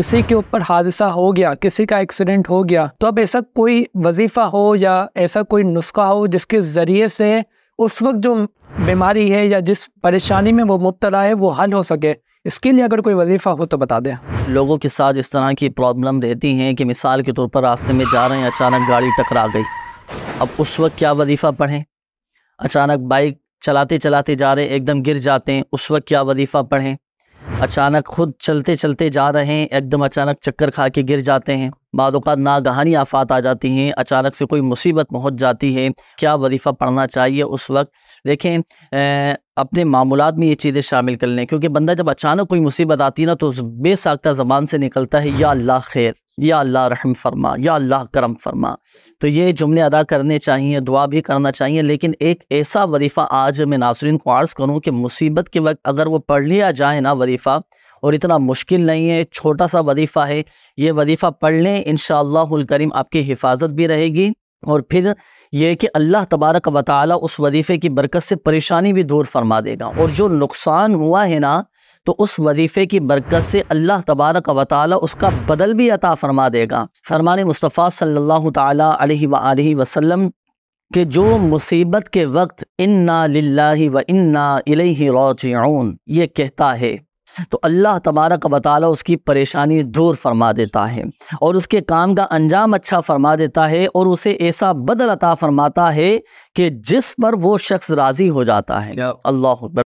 کسی کے اوپر حادثہ ہو گیا، کسی کا ایکسیڈنٹ ہو گیا، تو اب ایسا کوئی وظیفہ ہو یا ایسا کوئی نسخہ ہو جس کے ذریعے سے اس وقت جو بیماری ہے یا جس پریشانی میں وہ مبتلا ہے وہ حل ہو سکے، اس کے لیے اگر کوئی وظیفہ ہو تو بتا دیں۔ لوگوں کے ساتھ اس طرح کی پرابلم رہتی ہیں کہ مثال کے طور پر راستے میں جا رہے ہیں، اچانک گاڑی ٹکرا گئی، اب اس وقت کیا وظیفہ پڑھیں؟ اچانک بائک چلاتے چلاتے جا رہے ہیں، ایک دم گر جاتے ہیں، اس وقت کیا وظیفہ پڑھیں؟ اچانک خود چلتے چلتے جا رہے ہیں، ایک دم اچانک چکر کھا کے گر جاتے ہیں، بعض اوقات ناگہانی آفات آ جاتی ہیں، اچانک سے کوئی مصیبت پہنچ جاتی ہے، کیا وظیفہ پڑھنا چاہیے اس وقت؟ دیکھیں اپنے معمولات میں یہ چیزیں شامل کر لیں، کیونکہ بندہ جب اچانک کوئی مصیبت آتی ہے نا تو بے ساختہ زبان سے نکلتا ہے یا اللہ خیر، یا اللہ رحم فرما، یا اللہ کرم فرما، تو یہ جملے ادا کرنے چاہیے، دعا بھی کرنا چاہیے۔ لیکن ایک ایسا وظیفہ آج میں ناظرین کو عرض کروں کہ مصیبت کے وقت اگر وہ پڑھ لیا جائے نا وظیفہ، اور اتنا مشکل نہیں ہے، چھوٹا سا وظیفہ ہے، یہ وظیفہ پڑھ لیں انشاءاللہ الکریم آپ کی حفاظت بھی رہے گی، اور پھر یہ کہ اللہ تبارک و تعالی اس وظیفے کی برکت سے پریشانی بھی دور فرما دے گا، اور جو نقصان ہوا ہے نا تو اس وظیفے کی برکت سے اللہ تبارک و تعالی اس کا بدل بھی عطا فرما دے گا۔ فرمان مصطفیٰ صلی اللہ تعالی علیہ وآلہ وسلم کہ جو مصیبت کے وقت انا للہ و انا الیہ راجعون یہ کہتا ہے تو اللہ تبارک و تعالی اس کی پریشانی دور فرما دیتا ہے، اور اس کے کام کا انجام اچھا فرما دیتا ہے، اور اسے ایسا بدل عطا فرماتا ہے کہ جس پر وہ شخص راضی ہو جاتا ہے۔ اللہ اکبر۔